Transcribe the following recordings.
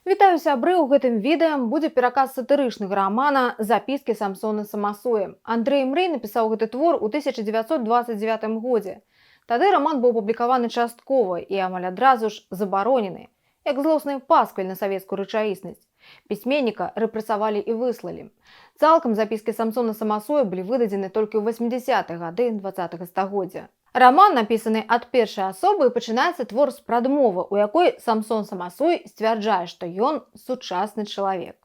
Вітаю сябры, у гэтым відэа будзе пераказ сатырычнага рамана «Запіскі Самсона Самасоя». Андрэй Мрэй напісаў гэты твор у 1929 годзе. Тады раман быў апублікаваны часткова і амаль адразу ж забаронены, як злосны пасквіль на савецкую рэчаіснасць. Пісьменніка рэпрэсавалі і выслалі. Цалкам запіскі Самсона Самасоя былі выдадзены толькі ў 80-х гады 20-го стагоддзя. Раман, напісаны ад першай асобы, пачынаецца твор з прадмовы, у якой Самсон Самасой сцвярджае, што ён сучасны чалавек.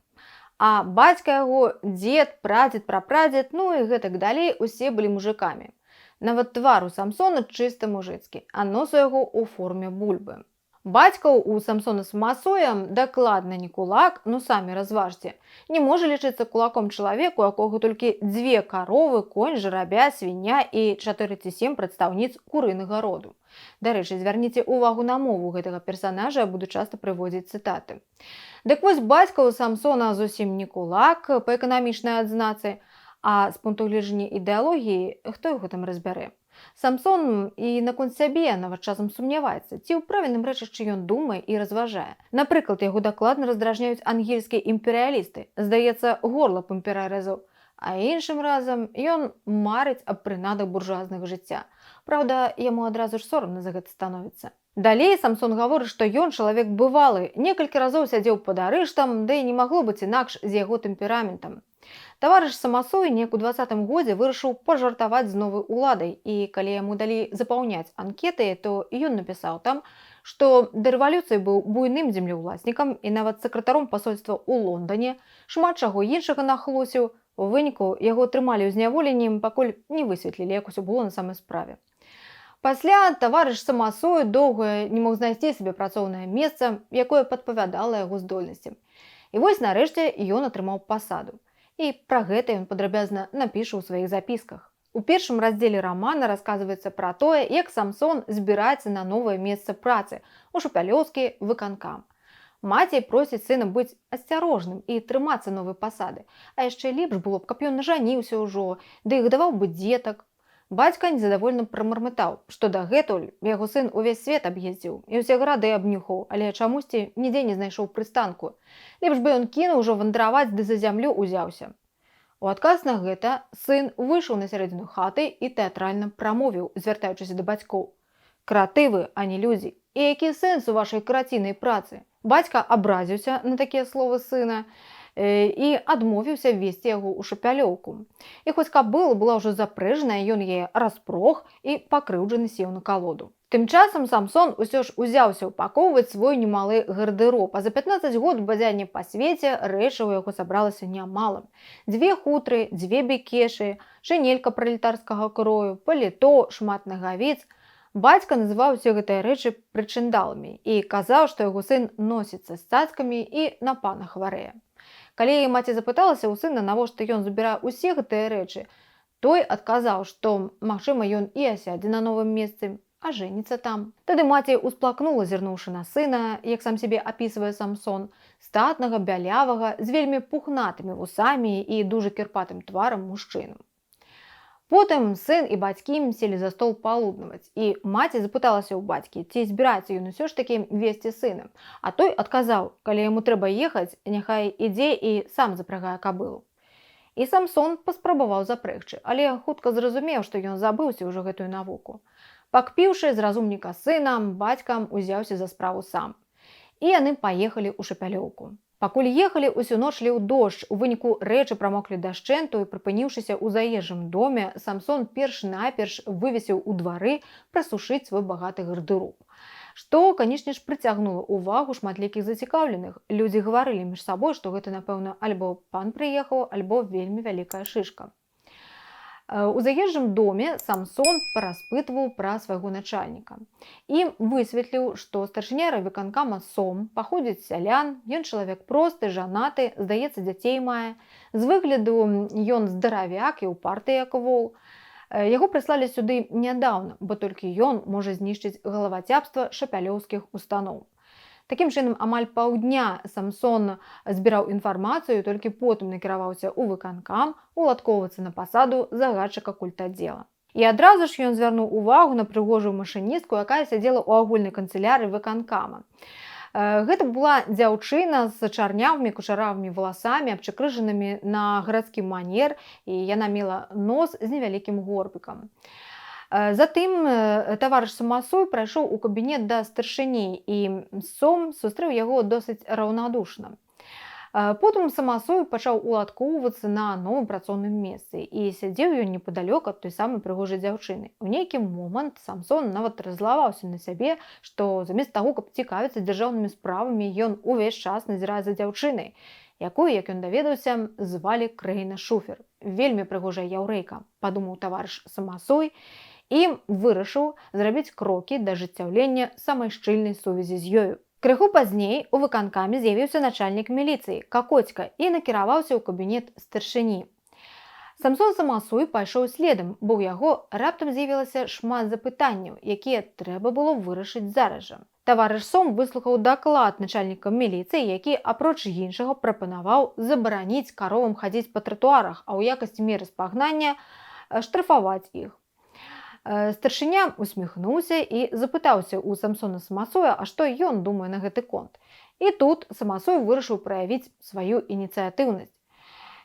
А бацька яго, дзед, прадзед, прапрадзед, ну і гэтак далей, усе былі мужикамі. Нават твар у Самсона чыста мужыцкі, а нос у яго ў форме бульбы. Бацькаў у Самсона Самасоя дакладна не кулак, ну самі разважце. Не можа лічыцца кулаком чалавеку, у якога толькі 2 каровы, конь, жарабя, свіння і 4 ці 7 прадстаўніц курынага роду. Дарэчы, звярніце увагу на мову гэтага персанажа, я буду часта прыводзіць цытаты. Дык вось бацька у Самсона зусім не кулак па эканамічнай адзнацы, а з пункту гледжання ідэалогіі, хто яго там разбярэ? Самсон і наконт сябе нават часам сумняваецца, ці ў правільным рэчышчы ён думае і разважае. Напрыклад, яго дакладна раздражняюць ангельскія імперыялісты. Здаецца, горла пампера рэзаў. А іншым разам ён марыць аб прынадах буржуазнага жыцця. Праўда, яму адразу ж сорамна за гэта становіцца. Далей Самсон гаворыць, што ён чалавек бывалы, некалькі разоў сядзеў пад арыштам, ды і не магло быць інакш з яго тэмпераментам. Таварыш Самасой неяк у 20-м годзе вырашыў пажартаваць з новай уладай, і калі яму далі запаўняць анкеты, то ён напісаў там, што да рэвалюцыі быў буйным землеўласнікам і нават сакратаром пасольства ў Лондане, шмат чаго іншага нахлусіў. У выніку яго трымалі ў зняволенні, пакуль не высветлілі, як усё было на самай справе. Пасля таварыш Самасой доўга не мог знайсці сабе працоўнае месца, якое падпавядала яго здольнасцям. І вось нарэшце ён атрымаў пасаду. І пра гэта ён падрабязна напіша ў сваіх запісках. У першым раздзеле рамана расказваецца пра тое, як Самсон збіраецца на новае месца працы у Шапялёўскі выканкам. Маці просіць сына быць асцярожным і трымацца новай пасады. А яшчэ лепш было б, каб ён нажаніўся ўжо, ды і гадаваў бы дзетак. Бацька незадавольна прамармытаў, што дагэтуль яго сын увесь свет аб'ездзіў і ўсе гарады абнюхаў, але чамусьці нідзе не знайшоў прыстанку. Лепш бы ён кінуў ужо вандраваць ды за зямлю ўзяўся. У адказ на гэта сын выйшаў на сярэдзіну хаты і тэатральна прамовіў, звяртаючыся да бацькоў: «Краты вы, а не людзі. І які сэнс у вашай караційнай працы?» Бацька абразіўся на такія словы сына і адмовіўся весці яго ў Шапялёўку. І хоць кабыла была ўжо запрэжаная, ён яе распрог і пакрыўджаны сеў на калоду. Тым часам Самсон усё ж узяўся упакоўваць свой немалы гардэроб, а за 15 год бадзяння па свеце рэчаў у яго сабралася нямала. 2 хутры, 2 бекешы, шынелька пралетарскага крою, паліто, шмат нагавіц. Бацька называў усе гэтыя рэчы прычындаламі і казаў, што яго сын носіцца з цацкамі і на пана хварэе. Калі маці запыталася ў сына, навошта ён забірае ўсе гэтыя рэчы, той адказаў, што, магчыма, ён і асядзе на новым месцы, а жэніцца там. Тады маці усплакнула, зірнуўшы на сына, як сам сябе апісвае Самсон, статнага, бялявага, з вельмі пухнатымі вусамі і дужа кірпатым тварам мужчыну. Потым сын і бацькі селі за стол палуднаваць, і маці запыталася ў бацькі, ці збіраецца ён усё ж такі весці сына. А той адказаў, калі яму трэба ехаць, няхай ідзе і сам запрягае кабылу. І Самсон паспрабаваў запрэгчы, але хутка зразумеў, што ён забыўся ўжо гэтую навуку. Пакпіўшы з разумніка сынам, бацька узяўся за справу сам. І яны паехалі ў Шапялёўку. Пакуль ехалі, усю ноч ліў дождж, у выніку рэчы прамоклі дашчэнту і, прыпыніўшыся ў заезжым доме, Самсон перш-наперш вывесіў у двары прасушыць свой багаты гардэроб. Што, канечне ж, прыцягнула ўвагу шматлікіх зацікаўленых. Людзі гаварылі між сабой, што гэта, напэўна, альбо пан прыехаў, альбо вельмі вялікая шышка. У заезжым доме Самсон параспытваў пра свайго начальніка і высветліў, што старшыня райвыканкама Сом паходзіць з сялян, ён чалавек просты, жанаты, здаецца, дзяцей мае. З выгляду ён здаравяк і ўпарты як вол. Яго прыслалі сюды нядаўна, бо толькі ён можа знішчыць галавацяпства шапялёўскіх устаноў. Такім чынам, амаль паўдня Самсон збіраў інфармацыю, толькі потым накіраваўся ў выканкам уладкоўвацца на пасаду загадчыка культаддзела. І адразу ж ён звярнуў увагу на прыгожую машыністку, якая сядзела ў агульнай канцылярыі выканкама. Гэта была дзяўчына з чарнявымі кучаравымі валасамі, абчакрыжанымі на гарадскі манер, і яна мела нос з невялікім горбікам. Затым таварыш Самасой прайшоў у кабінет да старшыні, і Сом сустрэў яго досыць раўнадушна. Потым Самасой пачаў уладкоўвацца на новым працоўным месцы, і сядзеў ён непадалёк ад той самай прыгожай дзяўчыны. У нейкі момант Самсон нават раззлаваўся на сябе, што замест таго, каб цікавіцца дзяржаўнымі справамі, ён увесь час назірае за дзяўчынай, якую, як ён даведаўся, звалі Крэйна Шуфер. Вельмі прыгожая яўрэйка, падумаў таварыш Самасой, і вырашыў зрабіць крокі да ажыццяўлення самай шчыльнай сувязі з ёю. Крыху пазней у выканкаме з'явіўся начальнік міліцыі Кокотька і накіраваўся ў кабінет старшыні. Самсон Самасой пайшоў следам, бо ў яго раптам з'явілася шмат запытанняў, якія трэба было вырашыць зараз жа. Таварыш Сом выслухаў даклад начальніка міліцыі, які, апроч іншага, прапанаваў забараніць каровам хадзіць па тратуарах, а ў якасці меры спагнання штрафаваць іх. Старшыня усміхнуўся і запытаўся ў Самсона Самасоя, а што ён думае на гэты конт. І тут Самасой вырашыў праявіць сваю ініцыятыўнасць.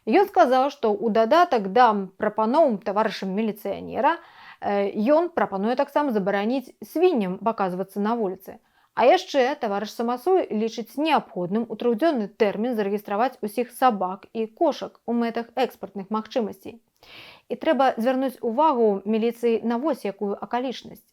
Ён сказаў, што ў дадатак да прапановам таварыша міліцыянера ён прапануе таксама забараніць свінням паказвацца на вуліцы. А яшчэ таварыш Самасой лічыць неабходным у трохдзённы тэрмін зарэгістраваць усіх сабак і кошак у мэтах экспартных магчымасцей. І трэба звярнуць увагу міліцыі на вось якую акалічнасць.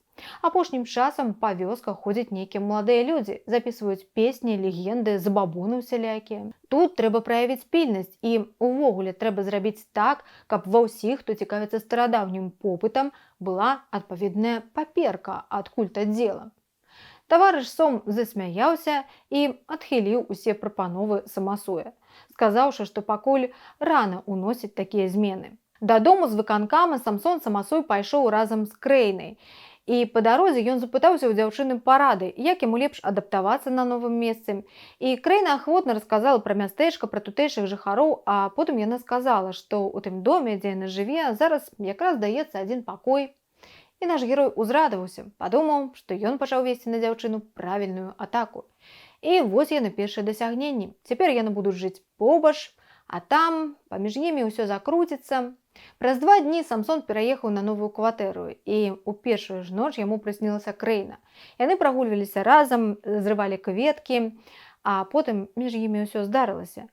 Апошнім часам па вёсках ходзяць нейкія маладыя людзі, запісваюць песні, легенды, забабоны усялякія. Тут трэба праявіць пільнасць і увогуле трэба зрабіць так, каб ва ўсіх, хто цікавіцца старадаўнім попытам, была адпаведная паперка ад культаддзела. Таварыш Сом засмяяўся і адхіліў усе прапановы Самасоя, сказаўшы, што пакуль рана ўносіць такія змены. Дадому з выканкама Самсон Самасой пайшоў разам з Крэйнай. І па дарозе ён запытаўся ў дзяўчыны парады, як яму лепш адаптавацца на новым месцы. І Крэйна ахвотна расказала пра мястэчка, пра тутэйшых жыхароў, а потым яна сказала, што ў тым доме, дзе яна жыве, зараз якраз даецца адзін пакой. І наш герой узрадаваўся, падумаў, што ён пачаў весці на дзяўчыну правільную атаку. І вось яны першыя дасягненні. Цяпер яны будуць жыць побач, а там паміж імі ўсё закруціцца. Праз 2 дні Самсон пераехаў на новую кватэру, і ў першую ж ноч яму прыснілася Крэйна. Яны прагульваліся разам, зрывалі кветкі, а потым між імі ўсё здарылася.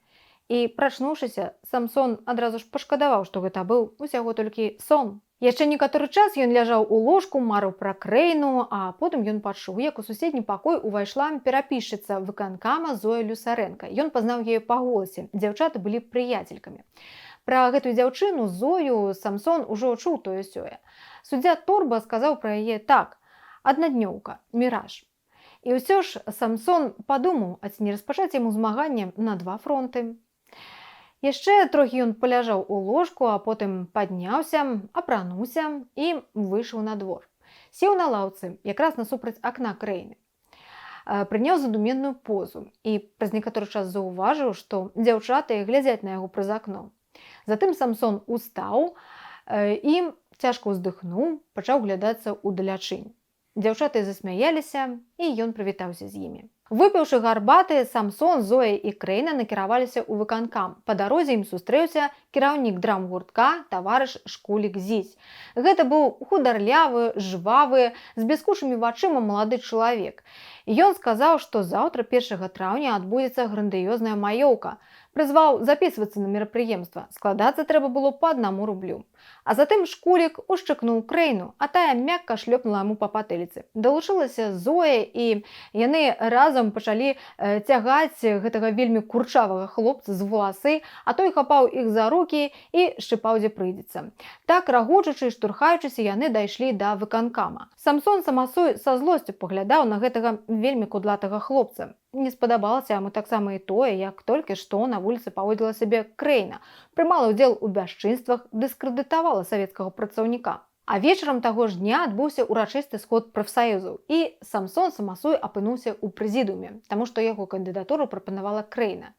І, прачнуўшыся, Самсон адразу ж пашкадаваў, што гэта быў усяго толькі сон. Яшчэ некаторы час ён ляжаў у ложку, марыў пра Крэйну, а потым ён пачуў, як у суседні пакой увайшла перапісчыца выканкама Зоя Люсарэнка. Ён пазнаў яе па голасе, дзяўчаты былі прыяцелькамі. Пра гэтую дзяўчыну Зою Самсон ужо чуў тое-сёе. Суддзя Торба сказаў пра яе так: аднаднёўка, міраж. І ўсё ж Самсон падумаў, а ці не распачаць яму змаганне на 2 фронты. Яшчэ трохі ён паляжаў у ложку, а потым падняўся, апрануўся і выйшаў на двор. Сеў на лаўцы, якраз насупраць акна Крэйны. Прыняў задуменную позу і праз некаторы час заўважыў, што дзяўчаты глядзяць на яго праз акно. Затым Самсон устаў і цяжка ўздыхнуў, пачаў глядацца ўдалячынь. Дзяўчаты засмяяліся, і ён прывітаўся з імі. Выпіўшы гарбаты, Самсон, Зоя і Крэйна накіраваліся ў выканкам. Па дарозе ім сустрэўся кіраўнік драмгуртка таварыш Шкулік Зісь. Гэта быў хударлявы, жвавы, з бліскучымі вачыма малады чалавек. Ён сказаў, што заўтра 1 траўня адбудзецца грандыёзная маёўка. Прызваў запісвацца на мерапрыемства. Складацца трэба было па 1 рублю. А затым Шкулік ушчыкнуў Крэйну, а тая мякка шлёпнула яму па патыліцы. Далучылася Зоя, і яны разам пачалі цягаць гэтага вельмі курчавага хлопца з валасы, а той хапаў іх за рукі і шчыпаў, дзе прыйдзецца. Так, рагочучы і штурхаючыся, яны дайшлі да выканкама. Самсон Самасой са злосцю паглядаў на гэтага вельмі кудлатага хлопца. Не спадабалася яму таксама і тое, як толькі што на вуліцы паводзіла сябе Крэйна, прымала ўдзел у бясчынствах, дыскрэдытавала савецкага працаўніка. А вечарам таго ж дня адбыўся урачысты сход прафсаюзаў, і Самсон Самасой апынуўся ў прэзідыуме, таму што яго кандыдатуру прапанавала Крэйна.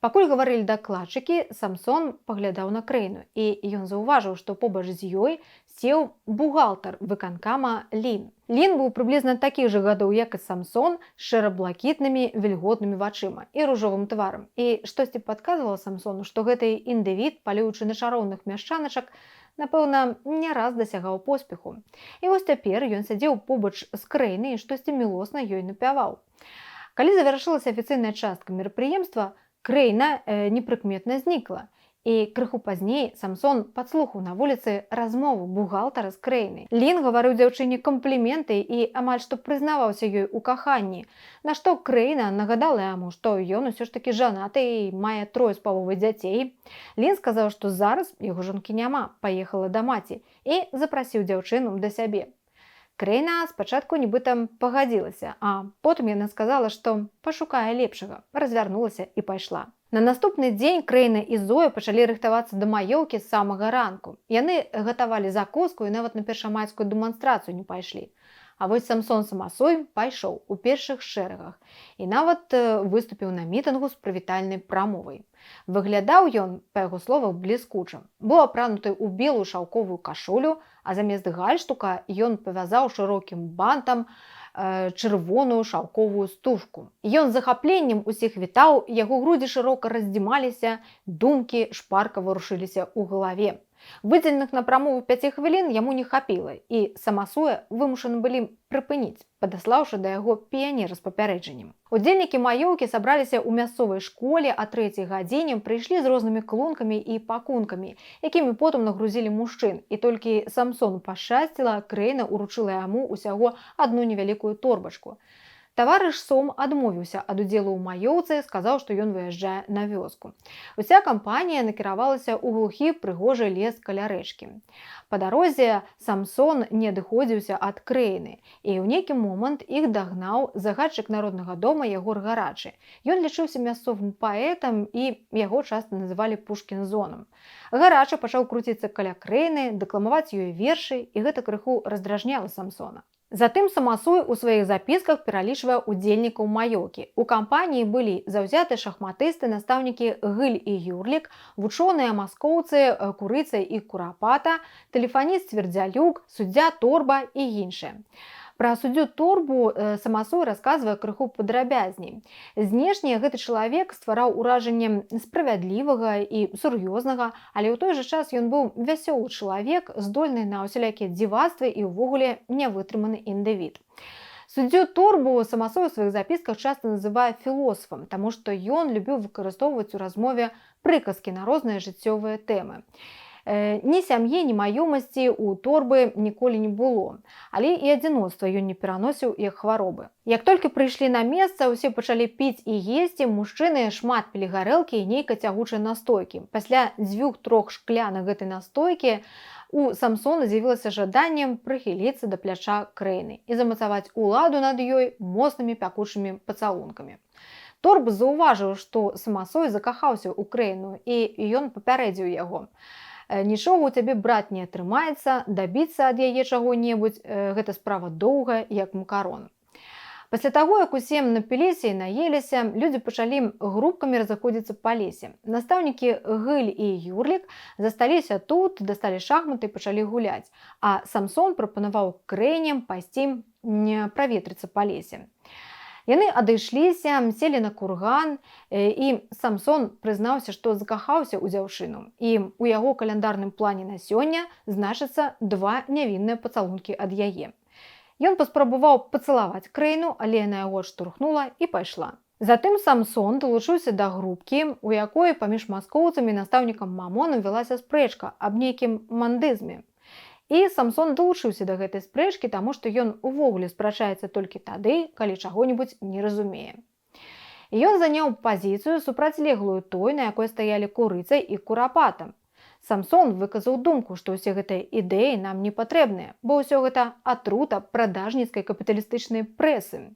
Пакуль гаварылі дакладчыкі, Самсон паглядаў на Крэйну, і ён заўважыў, што побач з ёй сеў бухгалтар выканкама Лін. Лін быў прыблізна такіх жа гадоў, як і Самсон, з шэра-блакітнымі вільготнымі вачыма і ружовым тварам. І штосьці падказвала Самсону, што гэты індывід, палюючы на чароўных мяшчаначак, напэўна, не раз дасягаў поспеху. І вось цяпер ён сядзеў побач з Крэйнай і штосьці мілосна ёй напяваў. Калі завяршылася афіцыйная частка мерапрыемства, Крэйна непрыкметна знікла. І крыху пазней Самсон падслухаў на вуліцы размову бухгалтара з Крэйнай. Лін гаварыў дзяўчыне кампліменты і амаль што прызнаваўся ёй у каханні, на што Крэйна нагадала яму, што ён усё ж такі жанаты і мае 3 з паловай дзяцей. Лін сказаў, што зараз яго жонкі няма, паехала да маці, і запрасіў дзяўчыну да сябе. Крэйна спачатку нібыта пагадзілася, а потым яна сказала, што пашукае лепшага, развярнулася і пайшла. На наступны дзень Крэйна і Зоя пачалі рыхтавацца да маёўкі з самага ранку. Яны гатавалі закуску і нават на першамайскую дэманстрацыю не пайшлі. А вось Самсон Самасой пайшоў у першых шэрагах і нават выступіў на мітынгу з прывітальнай прамовай. Выглядаў ён, па яго словах, бліскуча. Быў апрануты ў белую шаўковую кашулю, а замест гальштука ён павязаў шырокім бантам чырвоную шаўковую стужку. Ён з захапленнем усіх вітаў, яго грудзі шырока раздзімаліся, думкі шпарка варушыліся ў галаве. Выдзеленых на прамову 5 хвілін яму не хапіла, і Самасоя вымушаны былі прыпыніць, падаслаўшы да яго піянера з папярэджаннем. Удзельнікі маёўкі сабраліся ў мясцовай школе, а 3 гадзіне прыйшлі з рознымі клункамі і пакункамі, якімі потым нагрузілі мужчын, і толькі Самсону пашчасціла, Крэйна ўручыла яму ўсяго адну невялікую торбачку. Таварыш Сом адмовіўся ад удзелу ў маёўцы, сказаў, што ён выязджае на вёску. Уся кампанія накіравалася ў глухі прыгожы лес каля рэчкі. Па дарозе Самсон не адыходзіўся ад Крэйны, і ў нейкі момант іх дагнаў загадчык народнага дома Ягор Гарачы. Ён лічыўся мясцовым паэтам, і яго часта называлі Пушкін-зонам. Гарачы пачаў круціцца каля Крэйны, дэкламаваць ёй вершы, і гэта крыху раздражняла Самсона. Затым Самасой у сваіх запісках пералічвае удзельнікаў маёўкі. У кампаніі былі заўзятыя шахматысты, настаўнікі Гыль і Юрлік, вучоныя маскоўцы Курыца і Курапата, тэлефаніст Цвердзялюк, суддзя Торба і іншыя. Пра суддзю Торбу Самасой расказвае крыху падрабязней. Знешне гэты чалавек ствараў уражанне справядлівага і сур'ёзнага, але ў той жа час ён быў вясёлы чалавек, здольны на ўсялякія дзівацтвы і ўвогуле нявытрыманы індывід. Суддзю Торбу Самасой у сваіх запісках часта называе філосафам, таму што ён любіў выкарыстоўваць у размове прыказкі на розныя жыццёвыя тэмы. Ні сям'і, ні маёмасці ў Торбы ніколі не было, але і адзіноцтва ён не пераносіў як хваробы. Як толькі прыйшлі на месца, усе пачалі піць і есці, мужчыны шмат пілі гарэлкі і нейкай цягучай настойкі. Пасля 2-3 шклянак гэтай настойкі у Самсона з'явілася жаданне прыхіліцца да пляча Крэйны і замацаваць уладу над ёй моцнымі пякучымі пацалункамі. Торб заўважыў, што Самасой закахаўся ў Крэйну, і ён папярэдзіў яго. Нічога ў цябе, брат, не атрымаецца, дабіцца ад яе чаго-небудзь, гэта справа доўгая, як макарон. Пасля таго, як усе напіліся і наеліся, людзі пачалі групкамі разыходзіцца па лесе. Настаўнікі Гыль і Юрлік засталіся тут, дасталі шахматы і пачалі гуляць, а Самсон прапанаваў Крэйне пайсці праветрыцца па лесе. Яны адышліся, селі на курган, і Самсон прызнаўся, што закахаўся ў дзяўчыну. І ў яго каляндарным плане на сёння значыцца 2 нявінныя пацалункі ад яе. Ён паспрабаваў пацалаваць Крэйну, але яна яго адштурхнула і пайшла. Затым Самсон далучыўся да групкі, у якой паміж маскоўцамі і настаўнікам Мамонам вялася спрэчка аб нейкім мандызме. І Самсон далучыўся да гэтай спрэчкі, таму што ён увогуле спрачаецца толькі тады, калі чаго-небудзь не разумее. І ён заняў пазіцыю супрацьлеглую той, на якой стаялі Курыца і Курапата. Самсон выказаў думку, што ўсе гэтыя ідэі нам не патрэбныя, бо ўсё гэта атрута прадажніцкай капіталістычнай прэсы.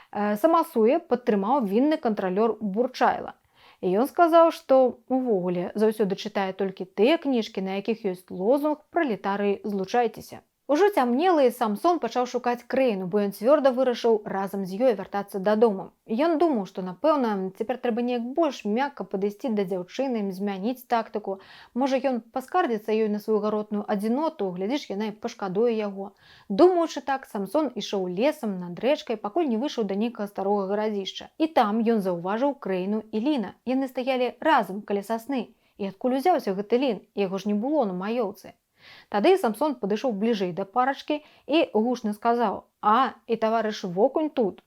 Самасуе падтрымаў вінны кантралёр Бурчайла. І ён сказаў, што увогуле заўсёды чытае толькі тыя кніжкі, на якіх ёсць лозунг «Пралетарыі, злучайцеся». Ужо цямнела, і Самсон пачаў шукаць краіну, бо ён цвёрда вырашыў разам з ёй вяртацца дадому. Ён думаў, што, напэўна, цяпер трэба неяк больш мякка падысці да дзяўчыны, змяніць тактыку. Можа, ён паскардзіцца ёй на сваю гаротную адзіноту, глядзіш, яна і пашкадуе яго. Думаючы так, Самсон ішоў лесам над рэчкай, пакуль не выйшаў да нейкага старога гарадзішча. І там ён заўважыў краіну і Ліна. Яны стаялі разам каля сасны. І адкуль узяўся гэты Лін? Яго ж не было на маёўцы. Тады Самсон падышоў бліжэй да парачкі і гучна сказаў: «А, і таварыш Вокунь тут».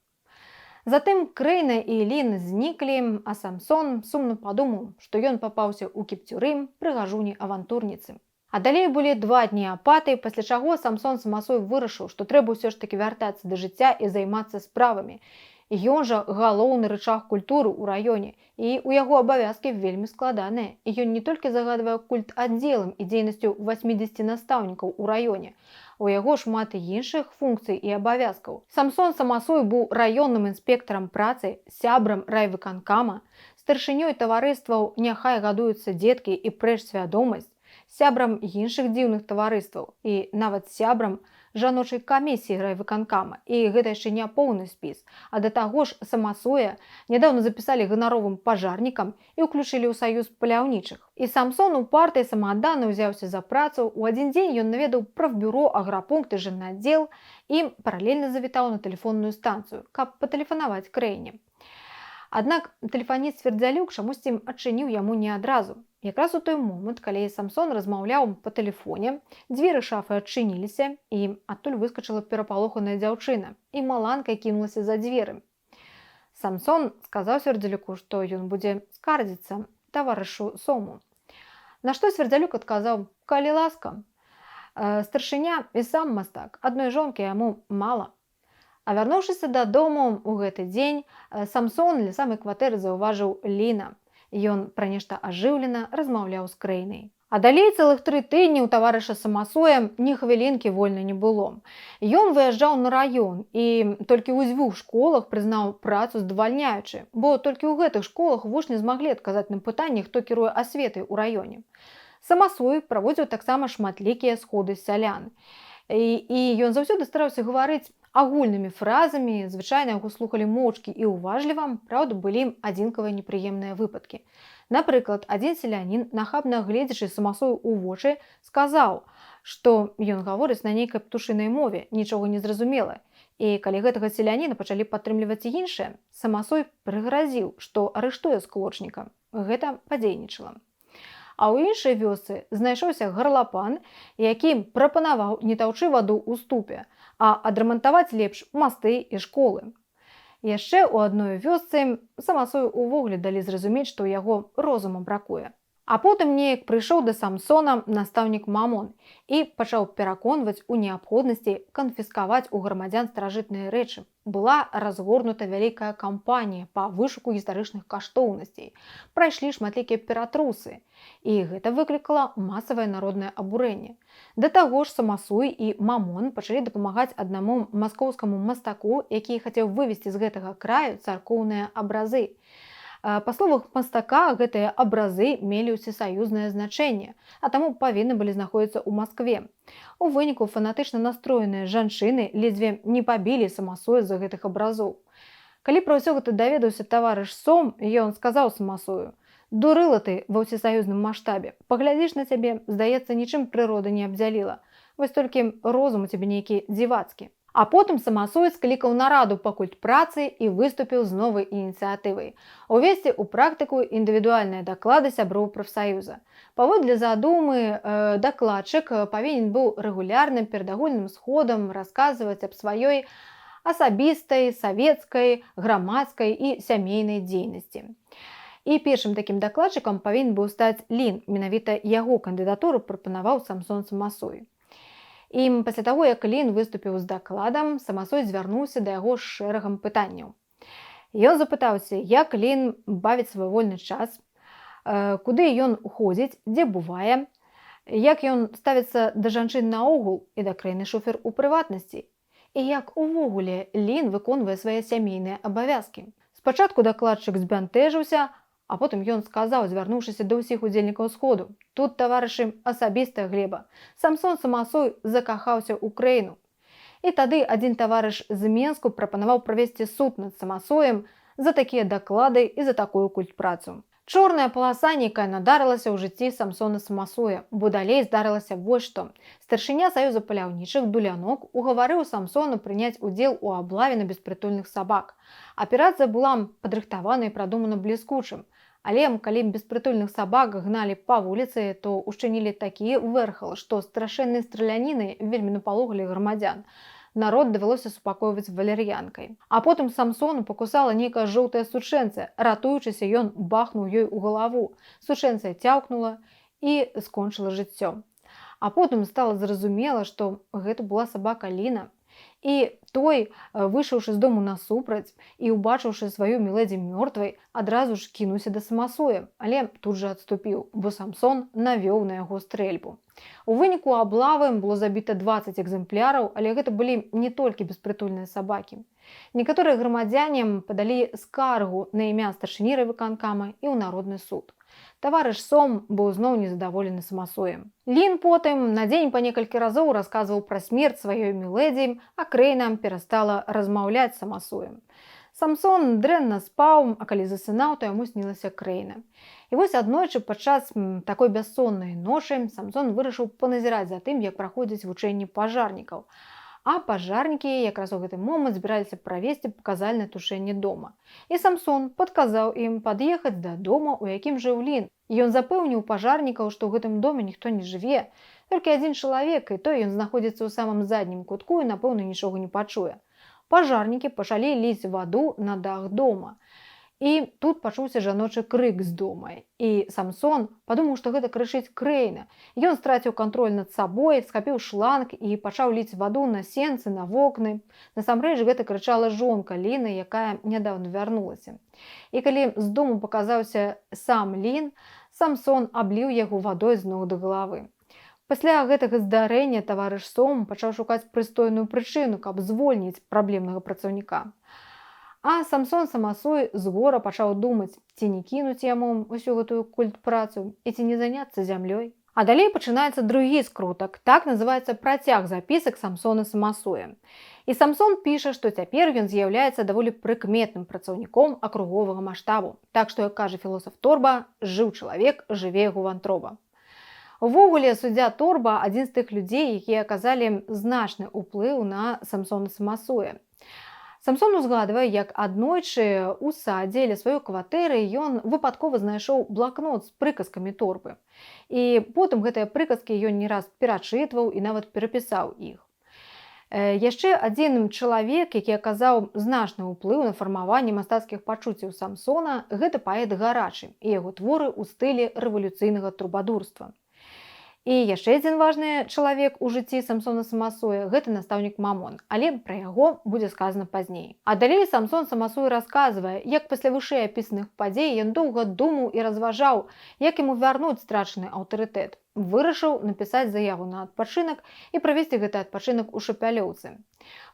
Затым краіна і Лін зніклі, а Самсон сумна падумаў, што ён папаўся ў кіпцюры прыгажуні-авантурніцы. А далей былі 2 дні апаты, пасля чаго Самсон самасой вырашыў, што трэба ўсё ж такі вяртацца да жыцця і займацца справамі. Ён жа галоўны рычаг культуры ў раёне, і ў яго абавязкі вельмі складаныя. І ён не толькі загадвае культ аддзелам і дзейнасцю 80 настаўнікаў у раёне. У яго шмат іншых функцый і абавязкаў. Самсон самасой быў раённым інспектарам працы, сябрам райвыканкама, старшынёй таварыстваў «Няхай гадуюцца дзеткі» і «Прэч свядомасць», сябрам іншых дзіўных таварыстваў і нават сябрам жаночай камісіі райвыканкама. І гэта яшчэ не поўны спіс. А да таго ж самасоя нядаўна запісалі ганаровым пажарнікам і ўключылі ў саюз паляўнічых. І Самсон упарта і самааддана ўзяўся за працу. У адзін дзень ён наведаў прафбюро, аграпункт і жылнаддзел і паралельна завітаў на тэлефонную станцыю, каб патэлефанаваць краіне. Аднак тэлефаніст Свердзялюк чамусьці адчыніў яму не адразу. Якраз у той момант, калі Самсон размаўляў па тэлефоне, дзверы шафы адчыніліся, і адтуль выскачыла перапалоханая дзяўчына, і маланкай кінулася за дзверы. Самсон сказаў Свердзялюку, што ён будзе скардзіцца таварышу Сому. На што Свердзялюк адказаў: «Калі ласка, старшыня і сам мастак, адной жонкі яму мала». А вярнуўшыся дадому ў гэты дзень, Самсон ля самай кватэры заўважыў Ліна. Ён пра нешта ажыўлена размаўляў з краінай. А далей цэлых 3 тыдні ў таварыша самасоя ні хвілінкі вольна не было. Ён выязджаў на раён і толькі ў 2 школах прызнаў працу здавальняючы, бо толькі ў гэтых школах вучні змаглі адказаць на пытанне, хто кіруе асветай у раёне. Самасой праводзіў таксама шматлікія сходы сялян. І ён заўсёды стараўся гаварыць агульнымі фразамі, звычайна яго слухалі моўчкі і уважліва, праўда, былі адзінкавыя непрыемныя выпадкі. Напрыклад, адзін селянін, нахабна гледзячы самасою ў вочы, сказаў, што ён гаворыць на нейкай птушынай мове, нічога не зразумела. І калі гэтага селяніна пачалі падтрымліваць і іншыя, самасой прыгразіў, што арыштуе скулочніка. Гэта падзейнічала. А ў іншай вёсцы знайшоўся гарлапан, які прапанаваў не таўчы ваду ў ступе, а адрамантаваць лепш масты і школы. Яшчэ ў адной вёсцы самасою увогуле далі зразумець, што ў яго розуму бракуе. А потым неяк прыйшоў да Самсона настаўнік Мамон і пачаў пераконваць у неабходнасці канфіскаваць у грамадзян старажытныя рэчы. Была разгорнута вялікая кампанія па вышуку гістарычных каштоўнасцей. Прайшлі шматлікія ператрусы. І гэта выклікала масавае народнае абурэнне. Да таго ж самасой і Мамон пачалі дапамагаць аднаму маскоўскаму мастаку, які хацеў вывесці з гэтага краю царкоўныя абразы. Па словах мастака, гэтыя абразы мелі ўсесаюзнае значэнне, а таму павінны былі знаходзіцца ў Маскве. У выніку фанатычна настроеныя жанчыны ледзьве не пабілі самасоя з-за гэтых абразоў. Калі пра ўсё гэта даведаўся таварыш Сом, ён сказаў самасою: «Дурыла ты ва ўсесаюзным маштабе. Паглядзіш на цябе, здаецца, нічым прырода не абдзяліла. Вось толькі розум у цябе нейкі дзівацкі». А потым самасой склікаў нараду па культпрацы і выступіў з новай ініцыятывай – увесці ў практыку індывідуальныя даклады сяброў прафсаюза. Паводле задумы, дакладчык павінен быў рэгулярным перад агульным сходам расказваць аб сваёй асабістай, савецкай, грамадскай і сямейнай дзейнасці. І першым такім дакладчыкам павінен быў стаць Лін, менавіта яго кандыдатуру прапанаваў Самсон самасой. І пасля таго, як Лін выступіў з дакладам, самасой звярнуўся да яго з шэрагам пытанняў. Ён запытаўся, як Лін бавіць свой вольны час, куды ён ходзіць, дзе бывае, як ён ставіцца да жанчын наогул і да краіны шофер у прыватнасці, і як увогуле Лін выконвае свае сямейныя абавязкі. Спачатку дакладчык збянтэжыўся, А потым ён сказаў, звярнуўшыся да ўсіх удзельнікаў сходу: «Тут, таварышы, асабістая глеба. Самсон Самасой закахаўся ў краіну». І тады адзін таварыш з Менску прапанаваў правесці суд над Самасоем за такія даклады і за такую культпрацу. Чорная паласа нейкая надарылася ў жыцці Самсона Самасоя, бо далей здарылася вось што. Старшыня саюза паляўнічых Дулянок угаварыў Самсону прыняць удзел у аблаве на беспрытульных сабак. Аперацыя была падрыхтавана і прадумана бліскучым. Але калі беспрытульных сабак гналі па вуліцы, то учынілі такі вэрхал, што страшэннай страляніны вельмі напалохалі грамадзян. Народ давялося супакойваць валер'янкай. А потым Самсону пакусала нейкая жоўтая сучэнця. Ратуючыся, ён бахнуў ёй у галаву. Сучэнця цяўкнула і скончыла жыццё. А потым стала зразумела, што гэта была сабака Ліна. І той, выйшаўшы з дому насупраць і убачыўшы сваю мілэдзі мёртвай, адразу ж кінуўся да Самасоя, але тут жа адступіў, бо Самсон навёў на яго стрэльбу. У выніку аблавы было забіта 20 экземпляраў, але гэта былі не толькі беспрытульныя сабакі. Некаторыя грамадзяне падалі скаргу на імя старшыні райвыканкама і ў народны суд. Таварыш Сом быў зноў незадаволены Самасоем. Лін потым на дзень па некалькі разоў расказваў пра смерць сваёй мілэдзі, а краіна перастала размаўляць з Самасоем. Самсон дрэнна спаў, а калі засынаў, то яму снілася краіна. І вось аднойчы падчас такой бяссоннай ночы Самсон вырашыў паназіраць за тым, як праходзяць вучэнні пажарнікаў. А пажарнікі якраз у гэты момант збіраліся правесці паказальнае тушэнне дома. І Самсон падказаў ім пад'ехаць да дома, у якім жыў Лін. Ён запэўніў пажарнікаў, што ў гэтым доме ніхто не жыве, толькі адзін чалавек, і той ён знаходзіцца ў самым заднім кутку і, напэўна, нічога не пачуе. Пажарнікі пачалі ліць ваду на дах дома. І тут пачуўся жаночы крык з дома. І Самсон падумаў, што гэта крычыць краіна. Ён страціў кантроль над сабой, схапіў шланг і пачаў ліць ваду на сенцы, на вокны. Насамрэч гэта крычала жонка Ліны, якая нядаўна вярнулася. І калі з дому паказаўся сам Лін, Самсон абліў яго вадой з ног да галавы. Пасля гэтага здарэння таварыш Сом пачаў шукаць прыстойную прычыну, каб звольніць праблемнага працаўніка. А Самсон Самасой з гора пачаў думаць, ці не кінуць яму ўсю гэтую культпрацу і ці не заняцца зямлёй. А далей пачынаецца другі скрутак, так называецца працяг запісак Самсона Самасоя. І Самсон піша, што цяпер ён з'яўляецца даволі прыкметным працаўніком акруговага маштабу. Так што, як кажа філосаф Торба, жыў чалавек, жыве яго вантрова. Увогуле, суддзя Торба адзін з тых людзей, якія аказалі значны ўплыў на Самсона Самасоя. Самсон узгадвае, як аднойчы ў садзе ля сваёй кватэры ён выпадкова знайшоў блакнот з прыказкамі Торбы. І потым гэтыя прыказкі ён не раз перачытваў і нават перапісаў іх. Яшчэ адзін чалавек, які аказаў значны ўплыў на фармаванне мастацкіх пачуццяў Самсона, гэта паэт Гарачы і яго творы ў стылі рэвалюцыйнага трубадурства. І яшчэ адзін важны чалавек у жыцці Самсона Самасоя – гэта настаўнік Мамон, але пра яго будзе сказана пазней. А далей Самсон Самасой расказвае, як пасля вышэй апісаных падзей ён доўга думаў і разважаў, як яму вярнуць страчаны аўтарытэт. Вырашыў напісаць заяву на адпачынак і правесці гэты адпачынак у Шапялёўцы.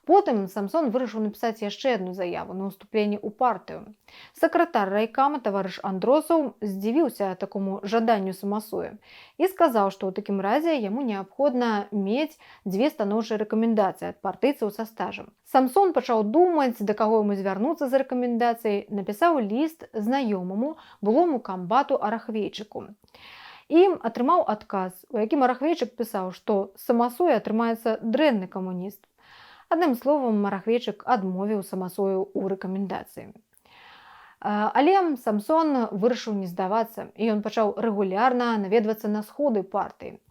Потым Самсон вырашыў напісаць яшчэ адну заяву на ўступленне ў партыю. Сакратар райкама таварыш Андросаў здзівіўся такому жаданню Самасоя і сказаў, што ў такім разе яму неабходна мець 2 станоўчыя рэкамендацыі ад партыйцаў са стажам. Самсон пачаў думаць, да каго яму звярнуцца за рэкамендацыяй, напісаў ліст знаёмаму былому камбату Арахвейчыку. І атрымаў адказ, у якім Арахвейчык пісаў, што Самасой атрымаецца дрэнны камуніст. Адным словам, Арахвейчык адмовіў Самасою ў рэкамендацыі. Але Самсон вырашыў не здавацца, і ён пачаў рэгулярна наведвацца на сходы партыі.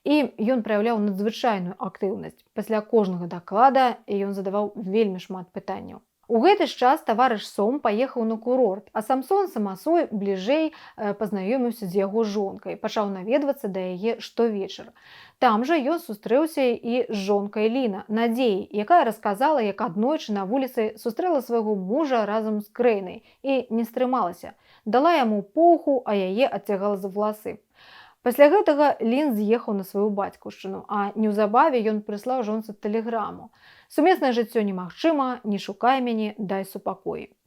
І ён праяўляў надзвычайную актыўнасць. Пасля кожнага даклада ён задаваў вельмі шмат пытанняў. У гэты ж час таварыш Сом паехаў на курорт, а Самсон Самасой бліжэй пазнаёміўся з яго жонкай, пачаў наведвацца да яе штовечар. Там жа ён сустрэўся і з жонкай Ліна, Надзеяй, якая расказала, як аднойчы на вуліцы сустрэла свайго мужа разам з краінай і не стрымалася. Дала яму поўху, а яе адцягала за валасы. Пасля гэтага Лін з'ехаў на сваю бацькаўшчыну, а неўзабаве ён прыслаў жонцы тэлеграму. Сумеснае жыццё немагчыма, не шукай мяне, дай супакой.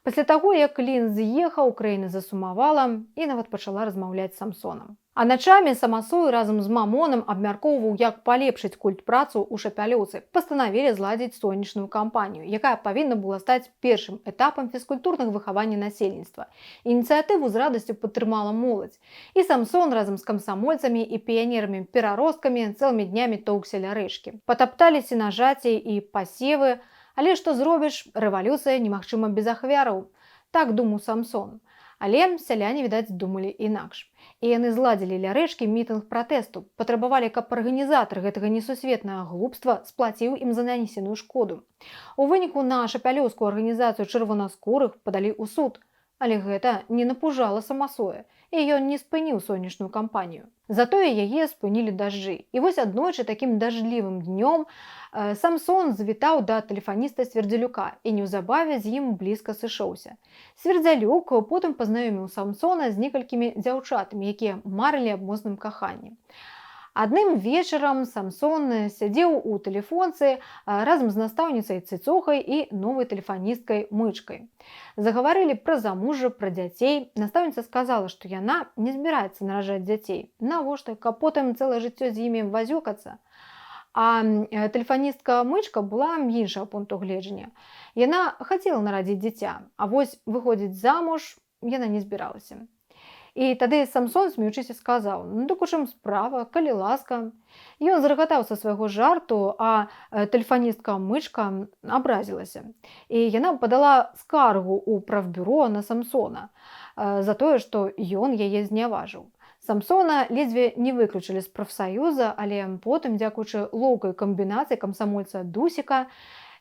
Пасля таго, як Лін з'ехаў, Крейна засумавала і нават пачала размаўляць з Самсонам. А начамі Самасой разам з Мамонам абмяркоўваў, як палепшыць культ працу ў Шапялёўцы. Пастанавілі зладзіць сонечную кампанію, якая павінна была стаць першым этапам фізкультурнага выхавання насельніцтва. Ініцыятыву з радасцю падтрымала моладзь. І Самсон разам з камсамольцамі і піянерамі-пераросткамі цэлымі днямі тоўкся ля рэчкі. Патапталі сенажаці і пасевы, але што зробіш, рэвалюцыя немагчыма без ахвяраў. Так думаў Самсон. Але сяляне, відаць, думалі інакш. І яны зладзілі ля рэчкі мітынг пратэсту, патрабавалі, каб арганізатар гэтага несусветнага глупства сплаціў ім за нанесеную шкоду. У выніку на шапялёўскую арганізацыю чырвонаскурых падалі ў суд. Але гэта не напужала Самасоя, і ён не спыніў сонечную кампанію. Затое яе спынілі дажджы. І вось аднойчы такім дажджлівым днём Самсон завітаў да тэлефаніста Свердзялюка і неўзабаве з ім блізка сышоўся. Свердзялюк потым пазнаёміў Самсона з некалькімі дзяўчатамі, якія марылі аб моцным каханні. Адным вечарам Самсон сядзеў у тэлефонцы разам з настаўніцай Цыцохай і новай тэлефаністкай Мычкай. Загаварылі пра замужжа, пра дзяцей. Настаўніца сказала, што яна не збіраецца нараджаць дзяцей. Навошта, каб потым цэлае жыццё з імі вазёкацца? А тэлефаністка Мычка была іншага пункту гледжання. Яна хацела нарадзіць дзіця, а вось выходзіць замуж яна не збіралася. І тады Самсон, смеючыся, сказаў: «Ну, дык у чым справа, калі ласка». Ён зарагатаў са свайго жарту, а тэлефаністка Мычка абразілася. І яна падала скаргу ў правбюро на Самсона за тое, што ён яе зняважыў. Самсона ледзьве не выключылі з прафсаюза, але потым, дзякуючы лоўкай камбінацыі камсамольца Дусіка,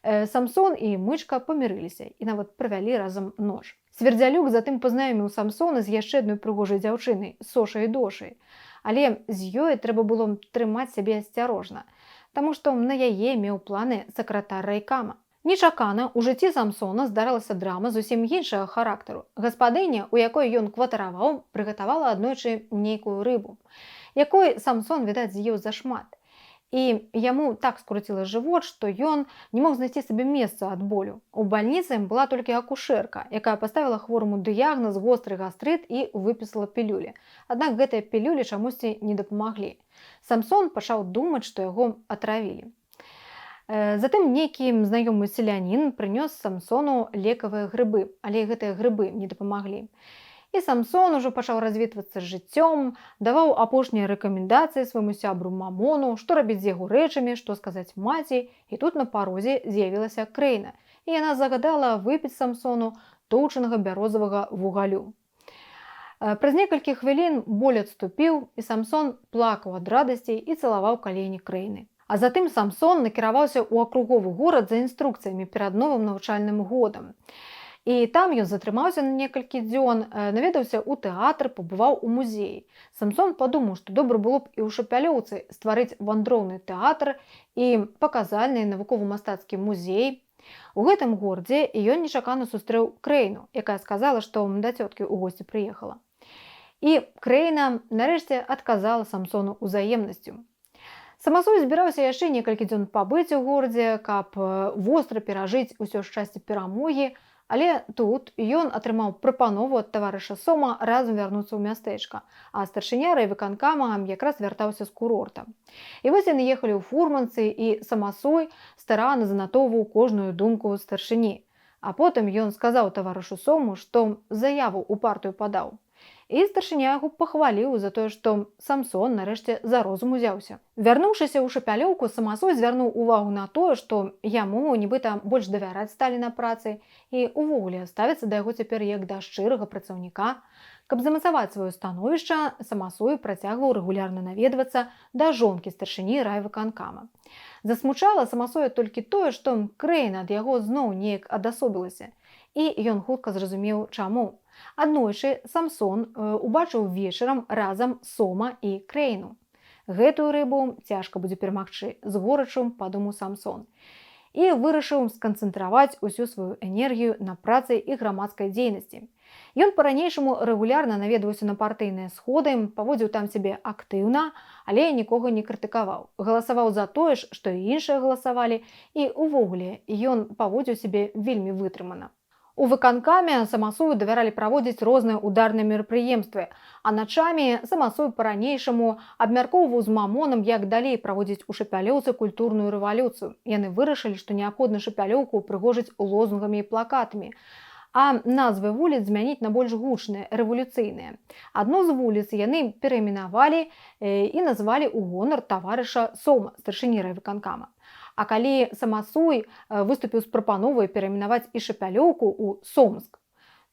Самсон і Мычка памірыліся і нават правялі разам ноч. Свердзялюк затым пазнаёміў Самсона з яшчэ адной прыгожай дзяўчынай, Сошай Дошай. Але з ёй трэба было трымаць сябе асцярожна, таму што на яе меў планы сакратар райкама. Нечакана ў жыцці Самсона здарылася драма зусім іншага характару. Гаспадыня, у якой ён кватараваў, прыгатавала аднойчы нейкую рыбу, якой Самсон, відаць, з'еў зашмат. І яму так скруціла жывот, што ён не мог знайсці сабе месца ад болю. У бальніцы была толькі акушэрка, якая паставіла хвораму дыягназ востры гастрыт і выпісала пілюлі. Аднак гэтыя пілюлі чамусьці не дапамаглі. Самсон пачаў думаць, што яго атравілі. Затым нейкі знаёмы селянін прынёс Самсону лекавыя грыбы, але гэтыя грыбы не дапамаглі. І Самсон ужо пачаў развітвацца з жыццём, даваў апошнія рэкамендацыі свайму сябру Мамону, што рабіць з яго рэчамі, што сказаць маці, і тут на парозе з'явілася Крейна, і яна загадала выпіць Самсону тоўчанага бярозавага вугалю. Праз некалькі хвілін боль адступіў, і Самсон плакаў ад радасці і цалаваў калені Крейны. А затым Самсон накіраваўся ў акруговы горад за інструкцыямі перад новым навучальным годам. І там ён затрымаўся на некалькі дзён, наведаўся ў тэатр, пабываў у музеі. Самсон падумаў, што добра было б і ў Шапялёўцы стварыць вандроўны тэатр і паказальны навукова-мастацкі музей. У гэтым горадзе ён нечакана сустрэў Крейну, якая сказала, што да цёткі ў госці прыехала. І Крейна нарэшце адказала Самсону ўзаемнасцю. Самасой збіраўся яшчэ некалькі дзён пабыць у горадзе, каб востра перажыць усё шчасце перамогі, але тут ён атрымаў прапанову ад таварыша Сома разам вярнуцца ў мястэчка, а старшыня райвыканкама якраз вяртаўся з курорта. І вось яны ехалі ў фурманцы, і Самасой старанна занатоўваў кожную думку старшыні. А потым ён сказаў таварышу Сому, што заяву ў партыю падаў. І старшыня яго пахваліў за тое, што Самсон нарэшце за розум узяўся. Вярнуўшыся ў Шапялёўку, Самасой звярнуў увагу на тое, што яму нібыта больш давяраць сталі на працы і ўвогуле ставіцца да яго цяпер як да шчырага працаўніка. Каб замацаваць сваё становішча, Самасой працягваў рэгулярна наведвацца да жонкі старшыні райвыканкама. Засмучала Самасоя толькі тое, што Крейна ад яго зноў неяк адасобілася, і ён хутка зразумеў, чаму. Аднойчы Самсон убачыў вечарам разам Сома і Крейну. Гэтую рыбу цяжка будзе перамагчы, з горачам падумаў Самсон. І вырашыў сканцэнтраваць усю сваю энергію на працы і грамадскай дзейнасці. Ён па-ранейшаму рэгулярна наведваўся на партыйныя сходы, паводзіў там сябе актыўна, але нікога не крытыкаваў. Галасаваў за тое ж, што і іншыя галасавалі, і ўвогуле ён паводзіў сябе вельмі вытрымана. У выканкаме самасую давяралі праводзіць розныя ударныя мерапрыемствы, а начамі самасуй па-ранейшаму абмяркоўваў з мамонам, як далей праводзіць у Шапялёўцы культурную рэвалюцыю. Яны вырашылі, што неабходна Шапялёўку ўпрыгожыць лозунгамі і плакатамі, а назвы вуліц змяніць на больш гучныя, рэвалюцыйныя. Адну з вуліц яны перайменавалі і назвалі ў гонар таварыша Сома, старшыні райвыканкама. А калі самасуй выступіў з прапановай перайменаваць і Шапялёўку ў Сомск,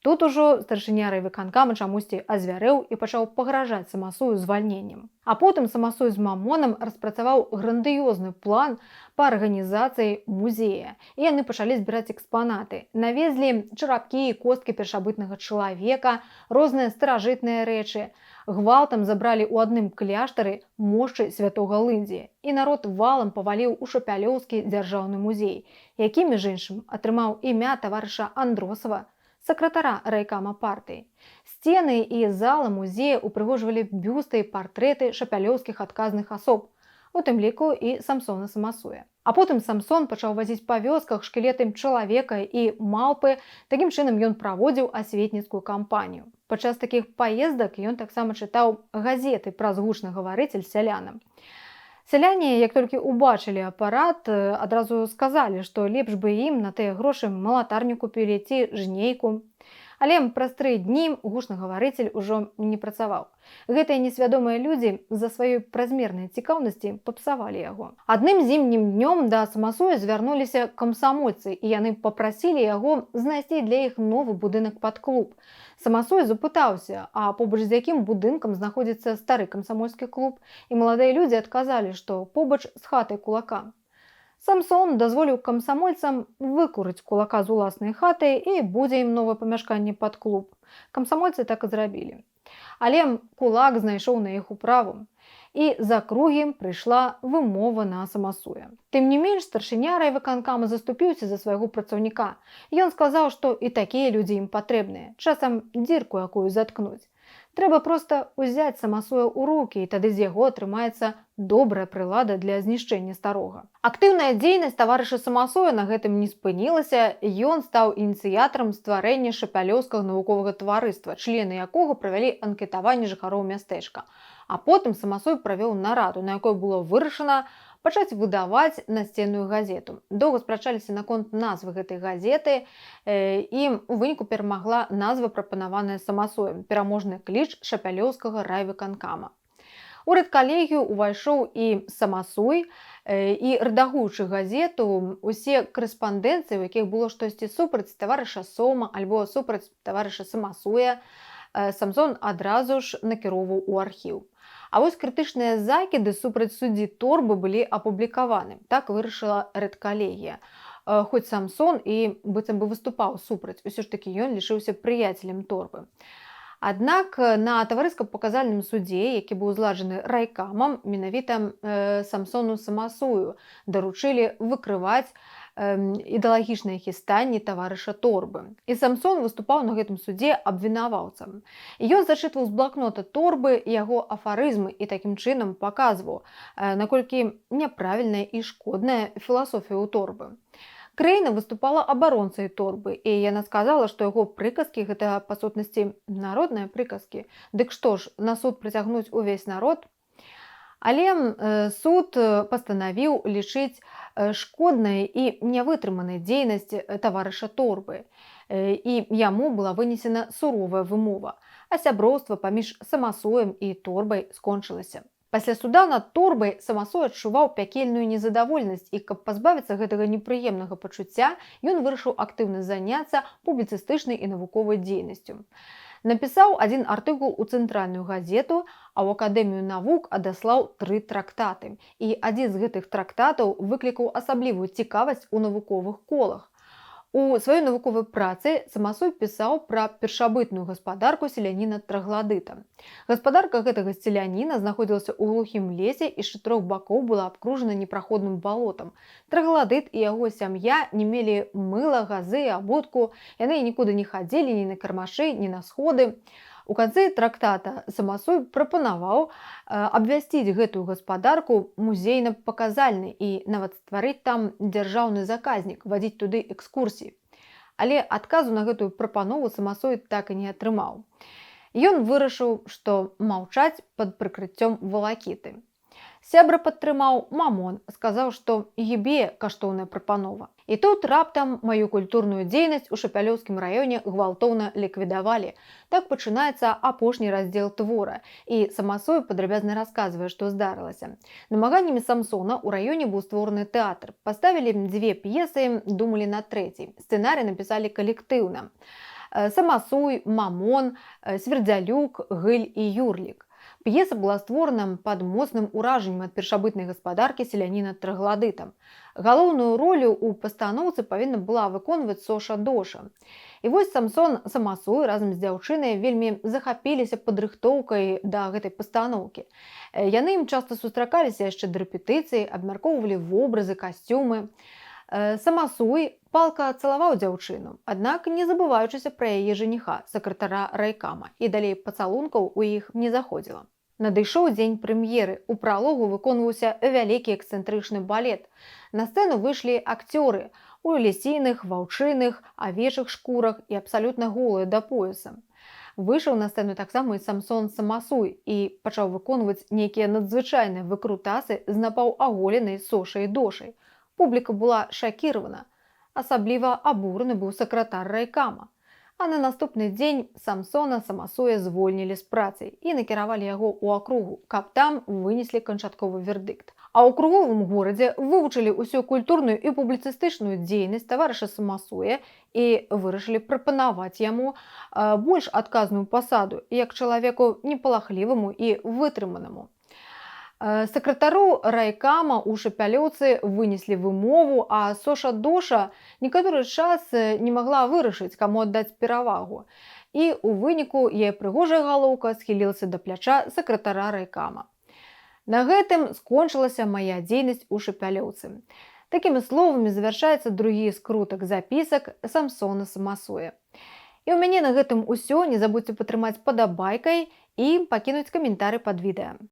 тут ужо старшыня райвыканкама чамусьці азвярэў і пачаў пагражаць самасую звальненнем. А потым самасуй з мамонам распрацаваў грандыёзны план па арганізацыі музея. І яны пачалі збіраць экспанаты. Навезлі чарапкі і косткі першабытнага чалавека, розныя старажытныя рэчы. Гвалтам забралі ў адным кляштары мошчы святога Лындзія. І народ валам паваліў у Шапялёўскі дзяржаўны музей, які, між іншым, атрымаў імя таварыша Андросава, сакратара райкама партыі. Сцены і залы музея упрыгожвалі бюсты і партрэты шапялёўскіх адказных асоб, у тым ліку і Самсона Самасуя. А потым Самсон пачаў вазіць па вёсках шкілеты чалавека і малпы, такім чынам ён праводзіў асветніцкую кампанію. Падчас такіх паездак ён таксама чытаў газеты праз гучнагаварыцель сялянам. Сяляне, як толькі ўбачылі апарат, адразу сказалі, што лепш бы ім на тыя грошы малатарню купілі ці жнейку. Але праз 3 дні гучнагаварыцель ужо не працаваў. Гэтыя несвядомыя людзі з-за сваёй празмернай цікаўнасці папсавалі яго. Адным зімнім днём да самасуя звярнуліся камсамольцы, і яны папрасілі яго знайсці для іх новы будынак пад клуб. Самасуй запытаўся, а побач з якім будынкам знаходзіцца стары камсамольскі клуб, і маладыя людзі адказалі, што побач з хатай кулака. Самсон дазволіў камсамольцам выкурыць кулака з уласнай хаты, і будзе ім новае памяшканне пад клуб. Камсамольцы так і зрабілі. Але кулак знайшоў на іх управу, і з акругі прыйшла вымова на самасуя. Тым не менш, старшыня райвыканкама заступіўся за свайго працаўніка. Ён сказаў, што і такія людзі ім патрэбныя, часам дзірку якую заткнуць. Трэба проста ўзяць самасуя ў рукі, і тады з яго атрымаецца добрая прылада для знішчэння старога. Актыўная дзейнасць таварыша Самасуя на гэтым не спынілася, ён стаў ініцыятарам стварэння Шапялёўскага навуковага таварыства, члены якога правялі анкетаванне жыхароў мястэчка. А потым Самасуй правёў нараду, на якой было вырашана пачаць выдаваць насценную газету. Доўга спрачаліся наконт назвы гэтай газеты, і у выніку перамагла назва, прапанаваная Самасуем, пераможны кліч Шапялёўскага райвыканкама. У рэдкалегію увайшоў і Самасуй, і рэдагуючы газету усе карэспандэнцыі, у якіх было штосьці супраць таварыша Сома альбо супраць таварыша Самасуя, Самсон адразу ж накіроўваў у архіў. А вось крытычныя закіды супраць суддзі Торбы былі апублікаваны. Так вырашыла рэдкалегія. Хоць Самсон і быццам бы выступаў супраць, усё ж такі ён лічыўся прыяцелем Торбы. Аднак на таварыска-паказальным судзе, які быў зладжаны райкамам, менавіта Самсону Самасую даручылі выкрываць ідэалагічныя хістанні таварыша Торбы. І Самсон выступаў на гэтым судзе абвінаваўцам. І ён зачытваў з блакнота Торбы яго афарызмы і такім чынам паказваў, наколькі няправільная і шкодная філасофія ў Торбы. Крэйна выступала абаронцай Торбы, і яна сказала, што яго прыказкі гэта, па сутнасці, народныя прыказкі. Дык што ж, на суд прыцягнуць увесь народ? Але суд пастанавіў лічыць шкоднай і нявытрыманай дзейнасць таварыша Торбы, і яму была вынесена суровая вымова, а сяброўства паміж Самасуем і Торбай скончылася. Пасля суда над Торбай Самасуй адчуваў пякельную незадаволенасць, і каб пазбавіцца гэтага непрыемнага пачуцця, ён вырашыў актыўна заняцца публіцыстычнай і навуковай дзейнасцю. Напісаў адзін артыкул у цэнтральную газету, а ў Акадэмію навук адаслаў 3 трактаты. І адзін з гэтых трактатаў выклікаў асаблівую цікавасць у навуковых колах. У сваёй навуковай працы Самасуй пісаў пра першабытную гаспадарку селяніна Трагладыта. Гаспадарка гэтага селяніна знаходзілася ў глухім лесе і з 4 бакоў была абкружана непраходным балотам. Трагладыт і яго сям'я не мелі мыла, газы, абутку, яны нікуды не хадзілі ні на кармашы, ні на сходы. У канцы трактата Самасуй прапанаваў абвясціць гэтую гаспадарку музейна-паказальнай і нават стварыць там дзяржаўны заказнік, вадзіць туды экскурсіі. але адказу на гэтую прапанову Самасой так і не атрымаў. Ён вырашыў, што маўчаць пад прыкрыццём валакіты. Сябра падтрымаў Мамон, сказаў, што ебе каштоўная прапанова. І тут раптам маю культурную дзейнасць у Шапялёўскім раёне гвалтоўна ліквідавалі. Так пачынаецца апошні раздзел твора, і Самасой падрабязна расказвае, што здарылася. Намаганнямі Самсона ў раёне быў створаны тэатр. Паставілі 2 п'есы, думалі над 3. Сцэнарый напісалі калектыўна. Самасуй, Мамон, Свердзялюк, Гыль і Юрлік. П'еса была створана пад моцным уражаннем ад першабытнай гаспадаркі селяніна Трагладыта. Галоўную ролю ў пастаноўцы павінна была выконваць Соша Доша. І вось Самсон Самасуй разам з дзяўчынай вельмі захапіліся падрыхтоўкай да гэтай пастаноўкі. Яны ім часта сустракаліся яшчэ да рэпетыцыі, абмяркоўвалі вобразы, касцюмы. Самасуй палка цалаваў дзяўчыну, аднак не забываючыся пра яе жаніха, сакратара райкама, і далей пацалункаў у іх не заходзіла. Надышоў дзень прэм'еры. У пралогу выконваўся вялікі эксцэнтрычны балет. На сцэну выйшлі акцёры у лісійных, ваўчыных, авечых шкурах і абсалютна голыя да пояса. Выйшаў на сцэну таксама і Самсон Самасуй і пачаў выконваць нейкія надзвычайныя выкрутасы з напаўаголенай Сошай Дошай. Публіка была шакіравана. Асабліва абураны быў сакратар райкама. А на наступны дзень Самсона Самасуя звольнілі з працай і накіравалі яго ў акругу, каб там вынеслі канчатковы вердыкт. А ў круговым горадзе вывучылі ўсю культурную і публіцыстычную дзейнасць таварыша Самасуя і вырашылі прапанаваць яму больш адказную пасаду, як чалавеку непалахліваму і вытрыманаму. Сакратару райкама ў Шапялёўцы вынеслі вымову, а Соша Доша некаторы час не магла вырашыць, каму аддаць перавагу. І ў выніку яе прыгожая галоўка схілілася да пляча сакратара райкама. На гэтым скончылася мая дзейнасць у Шапялёўцы. Такімі словамі завяршаецца другі скрутак запісак Самсона Самасуя. І ў мяне на гэтым усё. Не забудзьце падтрымаць падабайкай і пакінуць каментары пад відэа.